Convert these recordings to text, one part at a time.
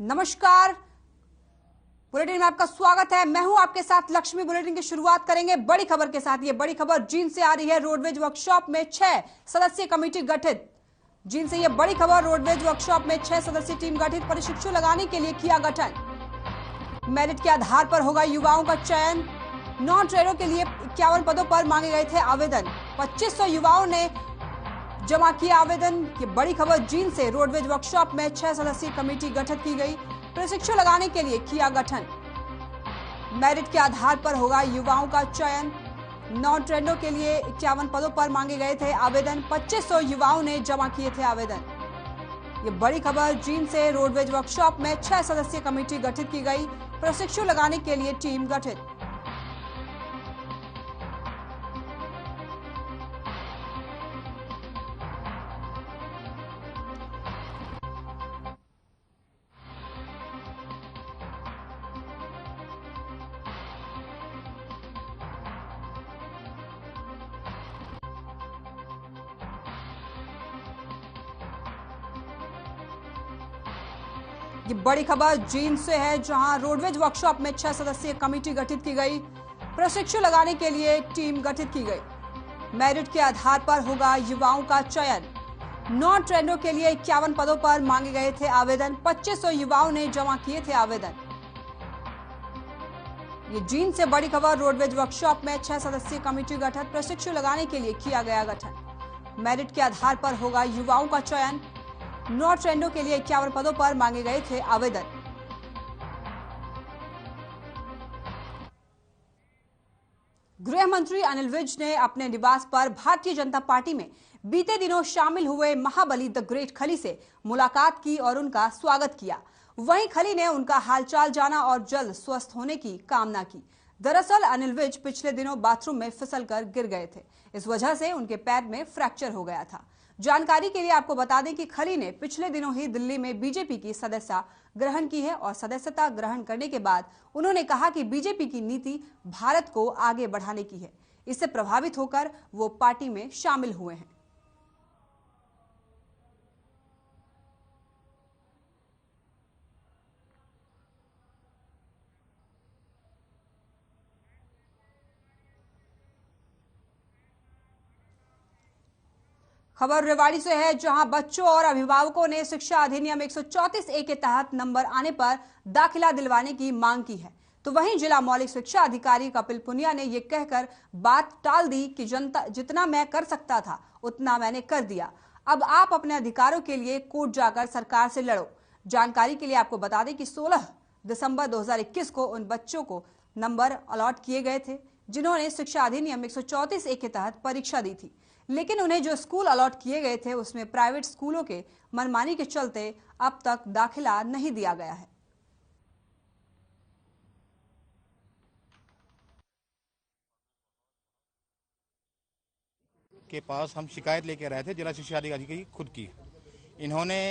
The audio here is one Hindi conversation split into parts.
नमस्कार, बुलेटिन में आपका स्वागत है। मैं हूं आपके साथ लक्ष्मी। बुलेटिन की शुरुआत करेंगे बड़ी खबर के साथ। ये बड़ी खबर जींद से आ रही है। रोडवेज वर्कशॉप में 6 सदस्यीय कमेटी गठित। जींद से ये बड़ी खबर। रोडवेज वर्कशॉप में 6 सदस्यीय टीम गठित। प्रशिक्षु लगाने के लिए किया गठन। मेरिट के आधार पर होगा युवाओं का चयन। नॉन ट्रेडरों के लिए 51 पदों पर मांगे गए थे आवेदन। 2500 युवाओं ने जमा किया आवेदन। ये बड़ी खबर जींद से। रोडवेज वर्कशॉप में 6 सदस्यीय कमेटी गठित की गई। प्रशिक्षु लगाने के लिए किया गठन। मेरिट के आधार पर होगा युवाओं का चयन। नॉन ट्रेडरों के लिए 51 पदों पर मांगे गए थे आवेदन। 2500 युवाओं ने जमा किए थे आवेदन। ये बड़ी खबर जींद से। रोडवेज वर्कशॉप में 6 सदस्यीय कमेटी गठित की गई। प्रशिक्षु लगाने के लिए टीम गठित। ये बड़ी खबर जींद से है, जहां रोडवेज वर्कशॉप में 6 सदस्यीय कमेटी गठित की गई। प्रशिक्षु लगाने के लिए टीम गठित की गई। मेरिट के आधार पर होगा युवाओं का चयन। नॉन ट्रेडरों के लिए 51 पदों पर मांगे गए थे आवेदन। 2500 युवाओं ने जमा किए थे आवेदन। ये जींद से बड़ी खबर। रोडवेज वर्कशॉप में 6 सदस्यीय कमेटी गठित। प्रशिक्षु लगाने के लिए किया गया गठन। मेरिट के आधार पर होगा युवाओं का चयन। नॉन ट्रेडरों के लिए 51 पदों पर मांगे गए थे आवेदन। गृह मंत्री अनिल विज ने अपने निवास पर भारतीय जनता पार्टी में बीते दिनों शामिल हुए महाबली द ग्रेट खली से मुलाकात की और उनका स्वागत किया। वहीं खली ने उनका हालचाल जाना और जल्द स्वस्थ होने की कामना की। दरअसल अनिल विज पिछले दिनों बाथरूम में फिसलकर गिर गए थे। इस वजह से उनके पैर में फ्रैक्चर हो गया था। जानकारी के लिए आपको बता दें कि खली ने पिछले दिनों ही दिल्ली में बीजेपी की सदस्यता ग्रहण की है और सदस्यता ग्रहण करने के बाद उन्होंने कहा कि बीजेपी की नीति भारत को आगे बढ़ाने की है। इससे प्रभावित होकर वो पार्टी में शामिल हुए हैं। खबर रेवाड़ी से है, जहां बच्चों और अभिभावकों ने शिक्षा अधिनियम 134A के तहत नंबर आने पर दाखिला दिलवाने की मांग की है। तो वहीं जिला मौलिक शिक्षा अधिकारी कपिल पुनिया ने यह कहकर बात टाल दी कि जनता जितना मैं कर सकता था उतना मैंने कर दिया। अब आप अपने अधिकारों के लिए कोर्ट जाकर सरकार से लड़ो। जानकारी के लिए आपको बता दें कि 16 दिसंबर 2021 को उन बच्चों को नंबर अलॉट किए गए थे जिन्होंने शिक्षा अधिनियम 134A के तहत परीक्षा दी थी, लेकिन उन्हें जो स्कूल अलॉट किए गए थे उसमें प्राइवेट स्कूलों के मनमानी के चलते अब तक दाखिला नहीं दिया गया है। के पास हम शिकायत लेके आए थे जिला शिक्षा अधिकारी की खुद की। इन्होंने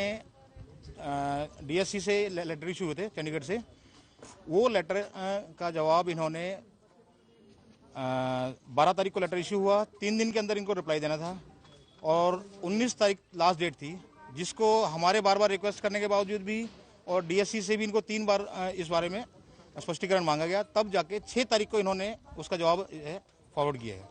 डीएससी से लेटर इशू हुए थे चंडीगढ़ से। वो लेटर का जवाब इन्होंने 12 तारीख को लेटर इशू हुआ। 3 दिन के अंदर इनको रिप्लाई देना था और 19 तारीख लास्ट डेट थी, जिसको हमारे बार बार रिक्वेस्ट करने के बावजूद भी और डीएससी से भी इनको 3 बार इस बारे में स्पष्टीकरण मांगा गया, तब जाके 6 तारीख को इन्होंने उसका जवाब फॉरवर्ड किया है।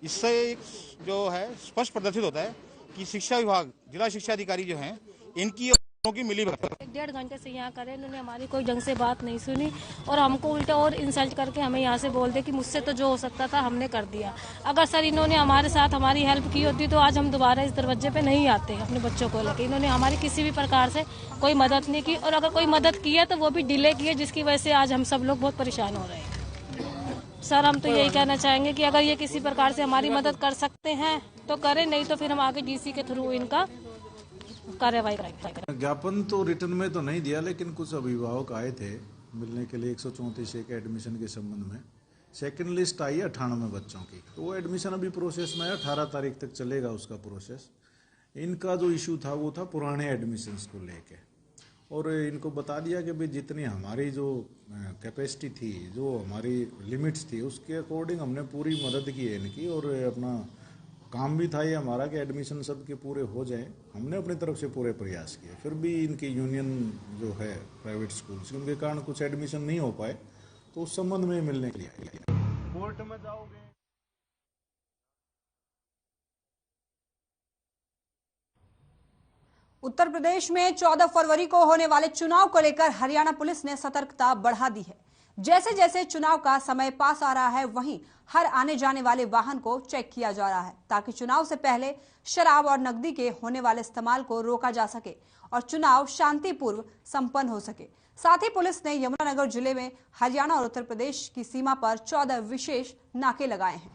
इससे एक जो है स्पष्ट प्रदर्शित होता है कि शिक्षा विभाग, जिला शिक्षा अधिकारी जो हैं, इनकी की मिली भगत। 1.5 घंटे से यहाँ करे, इन्होंने हमारी कोई ढंग से बात नहीं सुनी और हमको उल्टा और इंसल्ट करके हमें यहाँ से बोल दे कि मुझसे तो जो हो सकता था हमने कर दिया। अगर सर इन्होंने हमारे साथ हमारी हेल्प की होती तो आज हम दोबारा इस दरवाजे पे नहीं आते अपने बच्चों को लेकर। इन्होंने हमारी किसी भी प्रकार से कोई मदद नहीं की और अगर कोई मदद की है तो वो भी डिले की है, जिसकी वजह से आज हम सब लोग बहुत परेशान हो रहे हैं। सर हम तो यही कहना चाहेंगे कि अगर ये किसी प्रकार से हमारी मदद कर सकते हैं तो करें, नहीं तो फिर हम आगे डीसी के थ्रू इनका कार्रवाई करेंगे। ज्ञापन तो रिटर्न में तो नहीं दिया, लेकिन कुछ अभिभावक आए थे मिलने के लिए 134A के एडमिशन के संबंध में। सेकंड लिस्ट आई है 98 बच्चों की, तो वो एडमिशन अभी प्रोसेस में है। 18 तारीख तक चलेगा उसका प्रोसेस। इनका जो इशू था वो था पुराने एडमिशन्स को लेके, और इनको बता दिया कि भाई जितनी हमारी जो कैपेसिटी थी, जो हमारी लिमिट्स थी, उसके अकॉर्डिंग हमने पूरी मदद की है इनकी और अपना काम भी था ये हमारा कि एडमिशन सबके पूरे हो जाए। हमने अपनी तरफ से पूरे प्रयास किए, फिर भी इनकी यूनियन जो है प्राइवेट स्कूल्स उनके कारण कुछ एडमिशन नहीं हो पाए, तो उस संबंध में मिलने के लिए कोर्ट में जाओगे। उत्तर प्रदेश में 14 फरवरी को होने वाले चुनाव को लेकर हरियाणा पुलिस ने सतर्कता बढ़ा दी है। जैसे जैसे चुनाव का समय पास आ रहा है, वहीं हर आने जाने वाले वाहन को चेक किया जा रहा है, ताकि चुनाव से पहले शराब और नकदी के होने वाले इस्तेमाल को रोका जा सके और चुनाव शांतिपूर्व संपन्न हो सके। साथ ही पुलिस ने यमुनानगर जिले में हरियाणा और उत्तर प्रदेश की सीमा पर 14 विशेष नाके लगाए हैं।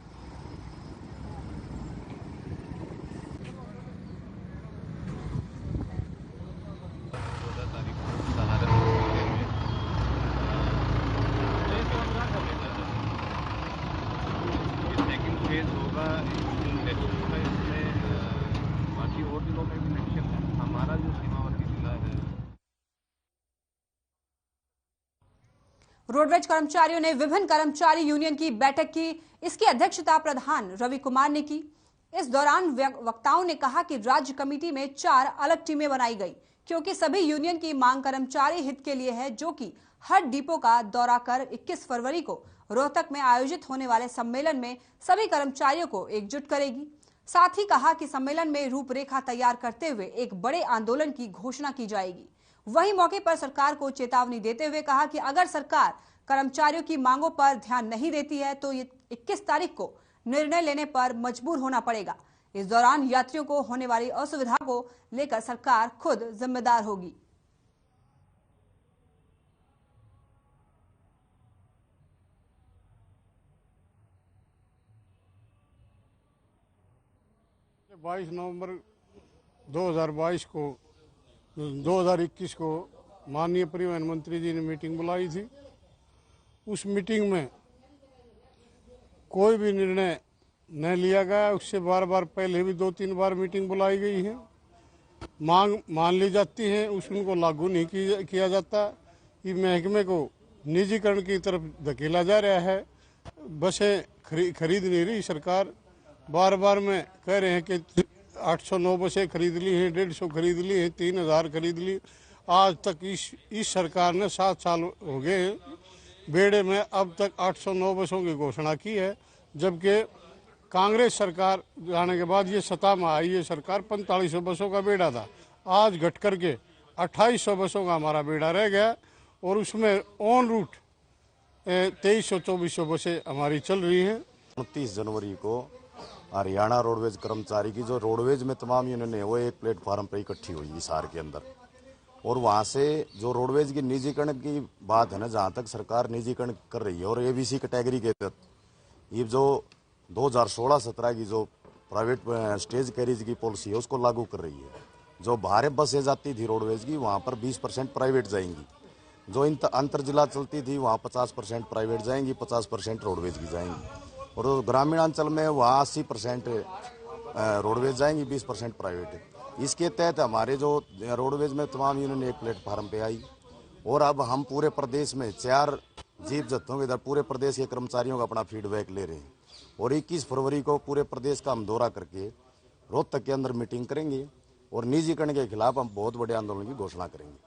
बाकी और जिलों में भी एक्शन है। हमारा जो सीमावर्ती जिला है, रोडवेज कर्मचारियों ने विभिन्न कर्मचारी यूनियन की बैठक की। इसकी अध्यक्षता प्रधान रवि कुमार ने की। इस दौरान वक्ताओं ने कहा कि राज्य कमेटी में 4 अलग टीमें बनाई गई, क्योंकि सभी यूनियन की मांग कर्मचारी हित के लिए है, जो कि हर डिपो का दौरा कर 21 फरवरी को रोहतक में आयोजित होने वाले सम्मेलन में सभी कर्मचारियों को एकजुट करेगी। साथ ही कहा कि सम्मेलन में रूपरेखा तैयार करते हुए एक बड़े आंदोलन की घोषणा की जाएगी। वहीं मौके पर सरकार को चेतावनी देते हुए कहा कि अगर सरकार कर्मचारियों की मांगों पर ध्यान नहीं देती है तो 21 तारीख को निर्णय लेने पर मजबूर होना पड़ेगा। इस दौरान यात्रियों को होने वाली असुविधा को लेकर सरकार खुद जिम्मेदार होगी। बाईस नवंबर 2021 को माननीय परिवहन मंत्री जी ने मीटिंग बुलाई थी। उस मीटिंग में कोई भी निर्णय न लिया गया। उससे बार बार पहले भी 2-3 बार मीटिंग बुलाई गई है। मांग मान ली जाती है, उनको लागू नहीं किया जाता। ये महकमे को निजीकरण की तरफ धकेला जा रहा है। बसें खरीद नहीं रही सरकार। बार बार में कह रहे हैं कि 809 बसें खरीद ली हैं, 150 खरीद ली हैं, 3000 खरीद ली। आज तक इस सरकार ने 7 साल हो गए बेड़े में अब तक 809 बसों की घोषणा की है, जबकि कांग्रेस सरकार आने के बाद ये सत्ता में आई ये सरकार 4500 बसों का बेड़ा था। आज घट करके 2800 बसों का हमारा बेड़ा रह गया और उसमें ऑन रूट 2300-2400 बसें हमारी चल रही हैं। 29 जनवरी को हरियाणा रोडवेज कर्मचारी की जो रोडवेज में तमाम यूनियन है वो एक प्लेटफार्म पर इकट्ठी हुई हिसार के अंदर, और वहाँ से जो रोडवेज की निजीकरण की बात है ना, जहाँ तक सरकार निजीकरण कर रही है और एबीसी कैटेगरी के तहत ये जो 2016-17 की जो प्राइवेट स्टेज कैरिज की पॉलिसी है उसको लागू कर रही है। जो भारे बसें जाती थी रोडवेज की वहाँ पर 20% प्राइवेट जाएंगी, जो अंतर जिला चलती थी वहाँ 50% प्राइवेट जाएंगी, 50% रोडवेज की जाएंगी, और ग्रामीण अंचल में वहाँ 80% रोडवेज जाएंगी, 20% प्राइवेट। इसके तहत हमारे जो रोडवेज में तमाम यूनियन एक प्लेटफार्म पे आई, और अब हम पूरे प्रदेश में 4 जीप जत्थों के इधर पूरे प्रदेश के कर्मचारियों का अपना फीडबैक ले रहे हैं, और 21 फरवरी को पूरे प्रदेश का हम दौरा करके रोहतक के अंदर मीटिंग करेंगे और निजीकरण के खिलाफ हम बहुत बड़े आंदोलन की घोषणा करेंगे।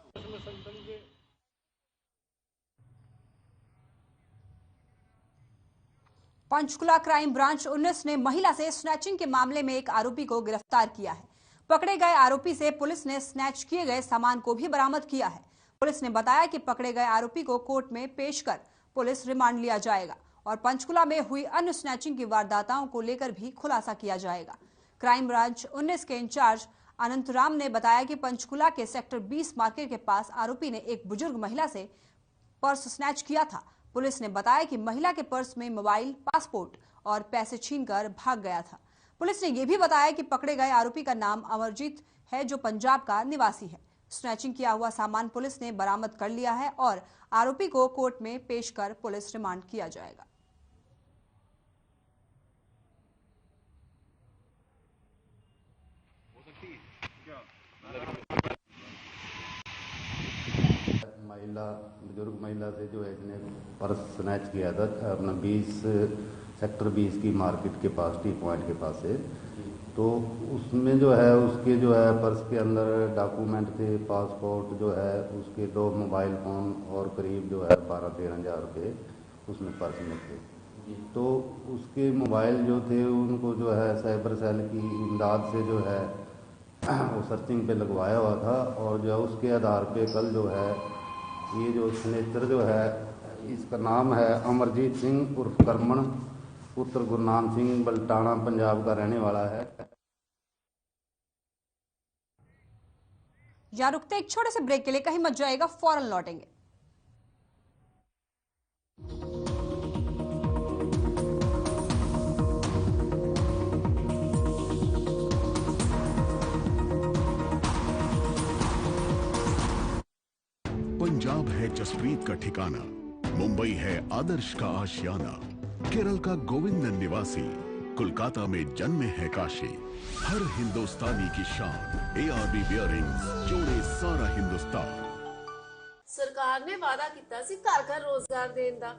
पंचकुला क्राइम ब्रांच 19 ने महिला से स्नैचिंग के मामले में एक आरोपी को गिरफ्तार किया है। पकड़े गए आरोपी से पुलिस ने स्नैच किए गए सामान को भी बरामद किया है। पुलिस ने बताया कि पकड़े गए आरोपी को कोर्ट में पेश कर पुलिस रिमांड लिया जाएगा और पंचकुला में हुई अन्य स्नैचिंग की वारदातों को लेकर भी खुलासा किया जाएगा। क्राइम ब्रांच 19 के इंचार्ज अनंतराम ने बताया कि पंचकुला के सेक्टर 20 मार्केट के पास आरोपी ने एक बुजुर्ग महिला से पर्स स्नैच किया था। पुलिस ने बताया कि महिला के पर्स में मोबाइल, पासपोर्ट और पैसे छीनकर भाग गया था। पुलिस ने यह भी बताया कि पकड़े गए आरोपी का नाम अमरजीत है, जो पंजाब का निवासी है। स्नैचिंग किया हुआ सामान पुलिस ने बरामद कर लिया है और आरोपी को कोर्ट में पेश कर पुलिस रिमांड किया जाएगा। बुजुर्ग महिला से जो है इसने पर्स स्नैच किया था अपना सेक्टर 20 की मार्केट के पास, टी पॉइंट के पास से, तो उसमें जो है उसके जो है पर्स के अंदर डॉक्यूमेंट थे, पासपोर्ट जो है, उसके 2 मोबाइल फ़ोन और करीब जो है 12-13 हज़ार रुपये उसमें पर्स में थे। तो उसके मोबाइल जो थे उनको जो है साइबर सेल की इमदाद से जो है वो सर्चिंग पे लगवाया हुआ था, और जो है उसके आधार पे कल जो है ये जो सिग्नेचर जो है, इसका नाम है अमरजीत सिंह उर्फ करमन, पुत्र गुरनाम सिंह, बलटाना पंजाब का रहने वाला है। यहाँ रुकते एक छोटे से ब्रेक के लिए, कहीं मत जाएगा, फौरन लौटेंगे। पंजाब है जसप्रीत का ठिकाना, मुंबई है आदर्श का आशियाना, केरल का गोविंदन निवासी, कोलकाता में जन्मे है काशी। हर हिंदुस्तानी की शान, ARB बियरिंग्स जोड़े सारा हिंदुस्तान। सरकार ने वादा किया सी घर रोजगार देने दा,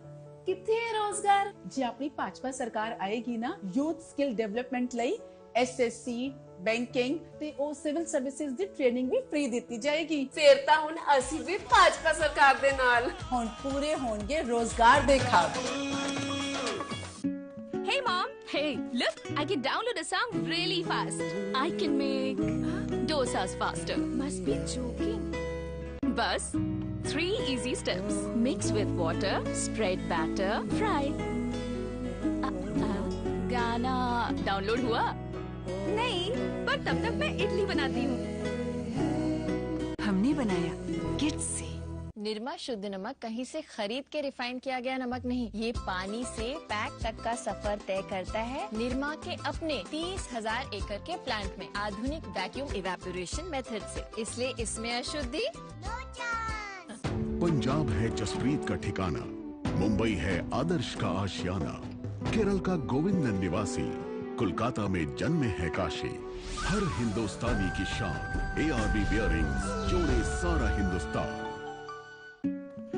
किथे है रोजगार? जे अपनी भाजपा सरकार आएगी ना, यूथ स्किल डेवलपमेंट लई SSC बैंकिंग ते ओ सिविल सर्विसेज दी ट्रेनिंग भी फ्री दी जाएगी। फिर ता हुन असी भी भाजपा सरकार दे नाल हुन पूरे होंगे रोजगार दे खाब। Hey mom, hey, look, I can download a song really fast. I can make dosas faster. Must be joking. Bus, 3 easy steps. Mix with water, spread batter, fry. गाना डाउनलोड हुआ? नहीं, पर तब तक मैं इडली बनाती हूँ। हमने बनाया किड्स से। निरमा शुद्ध नमक कहीं से खरीद के रिफाइन किया गया नमक नहीं, ये पानी से पैक तक का सफर तय करता है। निरमा के अपने 30,000 एकड़ के प्लांट में आधुनिक वैक्यूम इवेपोरेशन मेथड से, इसलिए इसमें अशुद्धि। पंजाब है जसप्रीत का ठिकाना, मुंबई है आदर्श का आशियाना, केरल का गोविंदन निवासी, कोलकाता में जन्मे है काशी। हर हिंदुस्तानी की शान, ARB बियरिंग्स जोड़े सारा Hindustan.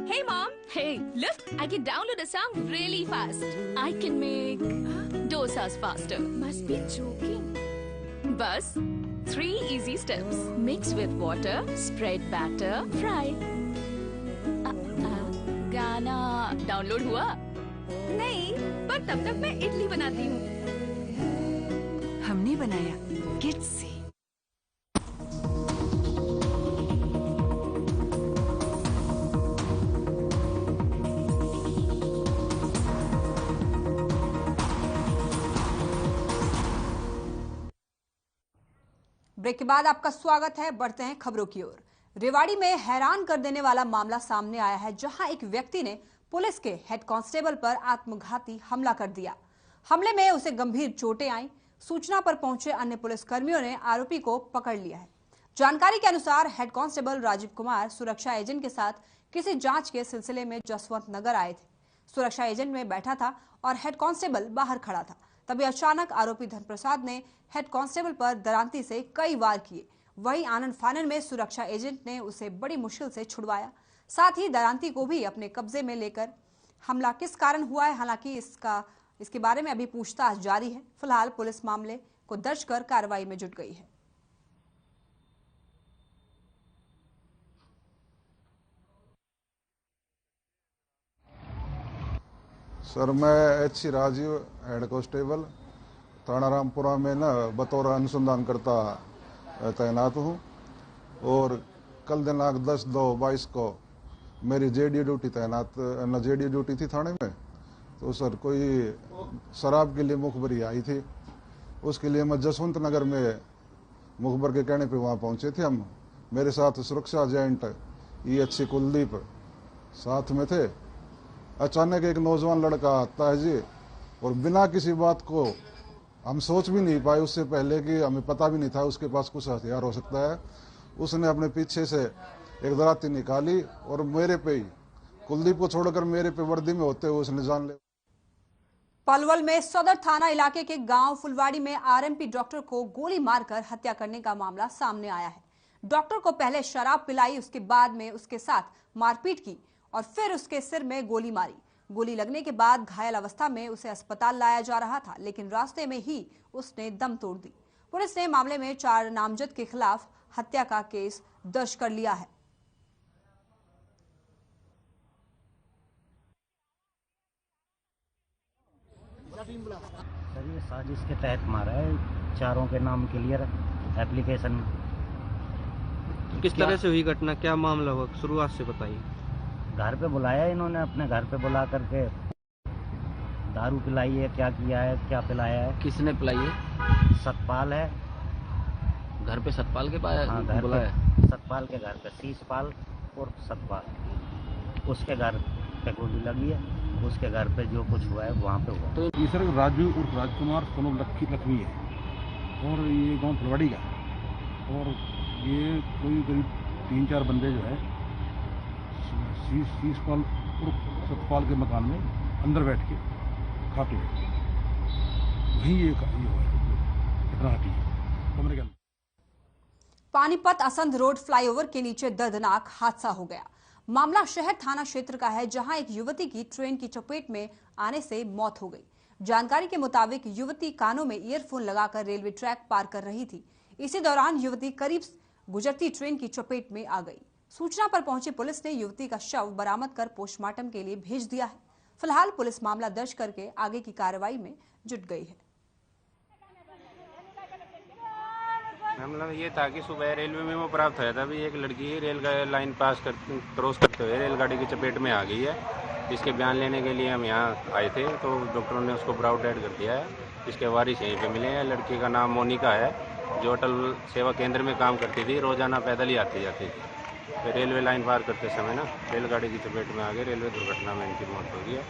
Hey mom, hey, look, I can download a song really fast. I can make dosas faster. Must be joking. Bus, 3 easy steps. Mix with water, spread batter, fry. गाना डाउनलोड हुआ? नहीं, पर तब तक मैं इडली बनाती हूँ। हमने बनाया किड्स से। ब्रेक के बाद आपका स्वागत है। बढ़ते हैं खबरों की ओर। रेवाड़ी में हैरान कर देने वाला मामला सामने आया है, जहां एक व्यक्ति ने पुलिस के हेड कांस्टेबल पर आत्मघाती हमला कर दिया। हमले में उसे गंभीर चोटें आईं। सूचना पर पहुंचे अन्य पुलिसकर्मियों ने आरोपी को पकड़ लिया है। जानकारी के अनुसार हेड कांस्टेबल राजीव कुमार सुरक्षा एजेंट के साथ किसी जांच के सिलसिले में जसवंत नगर आए थे। सुरक्षा एजेंट में बैठा था और हेड कांस्टेबल बाहर खड़ा था। तभी अचानक आरोपी धनप्रसाद ने हेड कांस्टेबल पर दरांती से कई वार किए। वहीं आनंद फानन में सुरक्षा एजेंट ने उसे बड़ी मुश्किल से छुड़वाया। साथ ही दरांती को भी अपने कब्जे में लेकर हमला किस कारण हुआ है, हालांकि इसके बारे में अभी पूछताछ जारी है। फिलहाल पुलिस मामले को दर्ज कर कार्रवाई में जुट गई है। सर, मैं HC राजीव, हेड कांस्टेबल थाना रामपुरा में ना बतौर अनुसंधानकर्ता तैनात हूँ। और कल दिनांक 10/2/22 को मेरी JD ड्यूटी JD ड्यूटी थी थाने में। तो सर कोई शराब के लिए मुखबरी आई थी, उसके लिए मैं जसवंत नगर में मुखबर के कहने पे वहाँ पहुँचे थे हम। मेरे साथ सुरक्षा एजेंट EHC कुलदीप साथ में थे। अचानक एक नौजवान लड़का आता है जी, और बिना किसी बात को हम सोच भी नहीं पाए, उससे पहले कि हमें पता भी नहीं था उसके पास कुछ हथियार हो सकता है। उसने अपने पीछे से एक दराती निकाली और मेरे पे ही, कुलदीप को छोड़कर मेरे पे वर्दी में होते हुए उसने जान लिया। पलवल में सदर थाना इलाके के गांव फुलवाड़ी में RMP डॉक्टर को गोली मारकर हत्या करने का मामला सामने आया है। डॉक्टर को पहले शराब पिलाई, उसके बाद में उसके साथ मारपीट की और फिर उसके सिर में गोली मारी। गोली लगने के बाद घायल अवस्था में उसे अस्पताल लाया जा रहा था, लेकिन रास्ते में ही उसने दम तोड़ दी। पुलिस ने मामले में 4 नामजद के खिलाफ हत्या का केस दर्ज कर लिया है। सर ये साजिश के तहत मारा है, चारों के नाम क्लियर एप्लीकेशन में। किस तरह से हुई घटना, क्या मामला हुआ, शुरुआत से बताइए। घर पे बुलाया इन्होंने, अपने घर पे बुला करके दारू पिलाई है, क्या किया है, क्या पिलाया है। किसने पिलाई है? सतपाल है घर पे, सतपाल के पास? हाँ, घर बुलाया पे सतपाल के घर पे, शीशपाल और सतपाल, उसके घर पे गोली लगी है, उसके घर पे जो कुछ हुआ है वहाँ पे हुआ। तो ये सर राजू और राजकुमार सोनू लक्ष्मी है और ये गांव फुलवाड़ी का, और ये कोई करीब 3-4 बंदे जो है शीशपाल और सतपाल के मकान में अंदर बैठ के खाते हैं, वहीं ये घटना घटी है कमरे के अंदर। पानीपत असंध रोड फ्लाईओवर के नीचे दर्दनाक हादसा हो गया। मामला शहर थाना क्षेत्र का है, जहां एक युवती की ट्रेन की चपेट में आने से मौत हो गई। जानकारी के मुताबिक युवती कानों में ईयरफोन लगाकर रेलवे ट्रैक पार कर रही थी। इसी दौरान युवती करीब गुजरती ट्रेन की चपेट में आ गई। सूचना पर पहुंची पुलिस ने युवती का शव बरामद कर पोस्टमार्टम के लिए भेज दिया है। फिलहाल पुलिस मामला दर्ज करके आगे की कार्रवाई में जुट गई है। मामला ये था कि सुबह रेलवे में वो प्राप्त हुआ था भी एक लड़की रेल लाइन पास क्रॉस करते हुए रेलगाड़ी की चपेट में आ गई है। इसके बयान लेने के लिए हम यहाँ आए थे, तो डॉक्टरों ने उसको ब्राउड डेड कर दिया है। इसके वारिस यहीं पे मिले हैं। लड़की का नाम मोनिका है, जो अटल सेवा केंद्र में काम करती थी, रोजाना पैदल ही आती जाती थी। फिर रेलवे लाइन पार करते समय ना रेलगाड़ी की चपेट में आ गई, रेलवे दुर्घटना में इनकी मौत हो गई है।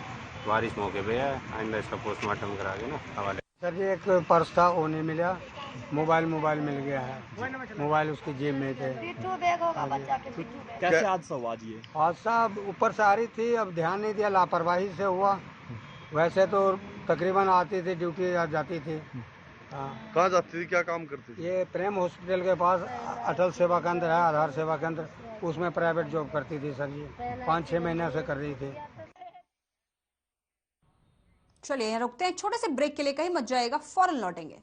वारिस मौके पे है, आइंदा इसका पोस्टमार्टम करा के ना हवाले। सर जी एक पर्स था, वो नहीं मिला, मोबाइल मिल गया है, मोबाइल उसकी जेब में थे। कैसे हादसा हुआ जी? हादसा ऊपर से आ रही थी, अब ध्यान नहीं दिया, लापरवाही से हुआ। वैसे तो तकरीबन आती थी, ड्यूटी जाती थी। कहाँ जाती थी, क्या काम करती थी? ये प्रेम हॉस्पिटल के पास अटल सेवा केंद्र है, आधार सेवा केंद्र, उसमें प्राइवेट जॉब करती थी सर जी। 5-6 महीने से कर रही थी। चलिए यहाँ रुकते हैं छोटे से ब्रेक के लिए, कहीं मत जाएगा, फौरन लौटेंगे।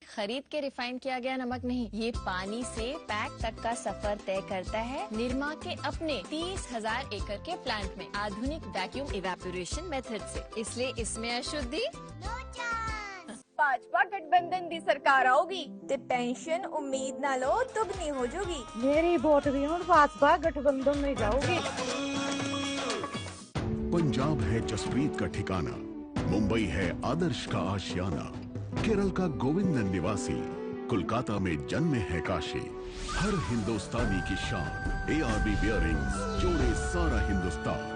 खरीद के रिफाइंड किया गया नमक नहीं, ये पानी से पैक तक का सफर तय करता है निरमा के अपने 30,000 एकड़ के प्लांट में आधुनिक वैक्यूम इवेपोरेशन मेथड से। इसलिए इसमें अशुद्धि भाजपा गठबंधन दी सरकार आऊगी ते पेंशन उम्मीद ना लो दुगनी हो जाऊगी। मेरी वोट भी हुण भाजपा गठबंधन में जाऊगी। पंजाब है जसप्रीत का ठिकाना, मुंबई है आदर्श का आशियाना, केरल का गोविंदन निवासी, कोलकाता में जन्मे है काशी। हर हिंदुस्तानी की शान, ARB बियरिंग्स, जोड़े सारा हिंदुस्तान।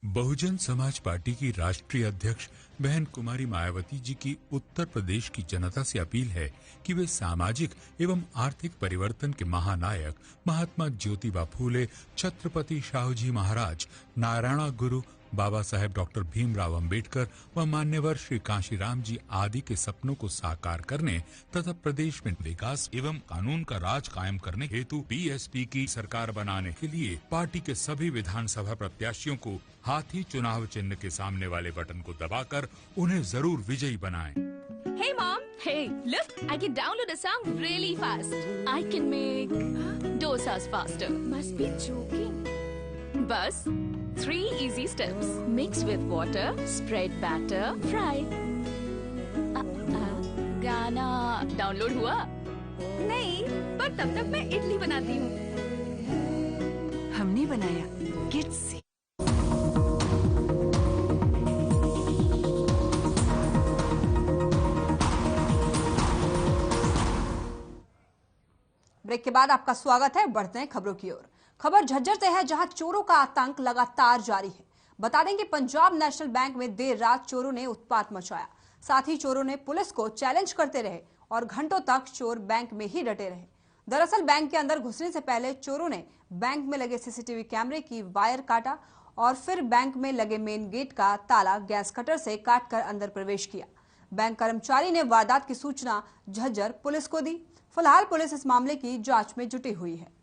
बहुजन समाज पार्टी की राष्ट्रीय अध्यक्ष बहन कुमारी मायावती जी की उत्तर प्रदेश की जनता से अपील है कि वे सामाजिक एवं आर्थिक परिवर्तन के महानायक महात्मा ज्योतिबा फूले, छत्रपति शाहूजी महाराज, नारायण गुरु, बाबा साहेब डॉक्टर भीमराव अंबेडकर व मान्यवर श्री कांशीराम जी आदि के सपनों को साकार करने तथा प्रदेश में विकास एवं कानून का राज कायम करने हेतु BSP की सरकार बनाने के लिए पार्टी के सभी विधानसभा प्रत्याशियों को हाथी चुनाव चिन्ह के सामने वाले बटन को दबाकर उन्हें जरूर विजयी बनाएं। Hey mom, hey, look, I can download a song really fast. I can make dosas faster. Must be joking. Bus, 3 easy steps. Mix with water, spread batter, fry. गाना डाउनलोड हुआ? नहीं, पर तब तक मैं इडली बनाती हूँ। हमने बनाया किड्स से। ब्रेक के बाद आपका स्वागत है। बढ़ते हैं खबरों की ओर। खबर झज्जर से है, जहां चोरों का आतंक लगातार जारी है। बता दें कि पंजाब नेशनल बैंक में देर रात चोरों ने उत्पात मचाया। साथ ही चोरों ने पुलिस को चैलेंज करते रहे और घंटों तक चोर बैंक में ही डटे रहे। दरअसल बैंक के अंदर घुसने से पहले चोरों ने बैंक में लगे CCTV कैमरे की वायर काटा और फिर बैंक में लगे मेन गेट का ताला गैस कटर से काटकर अंदर प्रवेश किया। बैंक कर्मचारी ने वारदात की सूचना झज्जर पुलिस को दी। फिलहाल पुलिस इस मामले की जांच में जुटी हुई है।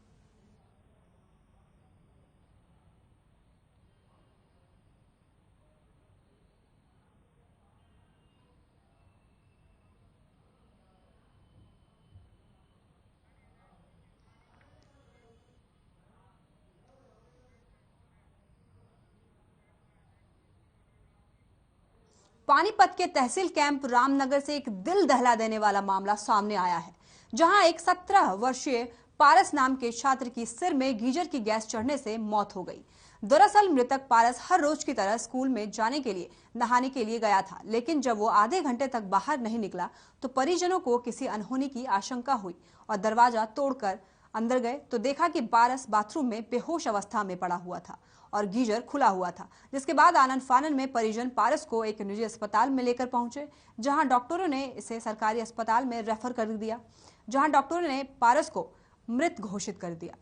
पानीपत के तहसील कैंप रामनगर से एक दिल दहला देने वाला मामला सामने आया है, जहां एक 17 वर्षीय पारस नाम के छात्र की सिर में गीजर की गैस चढ़ने से मौत हो गई। दरअसल मृतक पारस हर रोज की तरह स्कूल में जाने के लिए नहाने के लिए गया था, लेकिन जब वो आधे घंटे तक बाहर नहीं निकला तो परिजनों को किसी अनहोनी की आशंका हुई और दरवाजा तोड़कर अंदर गए तो देखा कि पारस बाथरूम में बेहोश अवस्था में पड़ा हुआ था और गीजर खुला हुआ था। जिसके बाद आनन फानन में परिजन पारस को एक निजी अस्पताल में लेकर पहुंचे, जहां डॉक्टरों ने इसे सरकारी अस्पताल में रेफर कर दिया, जहां डॉक्टरों ने पारस को मृत घोषित कर दिया।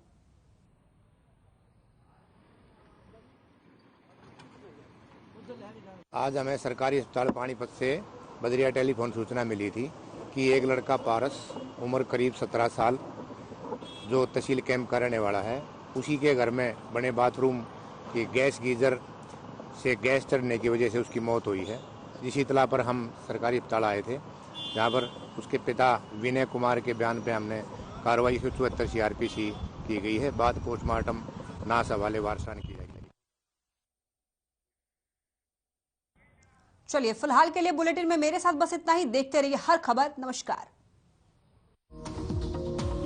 आज हमें सरकारी अस्पताल पानीपत से बदरिया टेलीफोन सूचना मिली थी कि एक लड़का पारस, उम्र करीब 17 साल, जो तहसील कैंप का रहने वाला है, उसी के घर में बने बाथरूम की गैस गीजर से गैस चढ़ने की वजह से उसकी मौत हुई है। इसी इत्तला पर हम सरकारी अस्पताल आए थे, जहाँ पर उसके पिता विनय कुमार के बयान पे हमने कार्रवाई 174 CRPC की गई है। बाद पोस्टमार्टम नाश हवाले वारसाने की जाएगी। चलिए फिलहाल के लिए बुलेटिन में मेरे साथ बस इतना ही। देखते रहिए हर खबर। नमस्कार।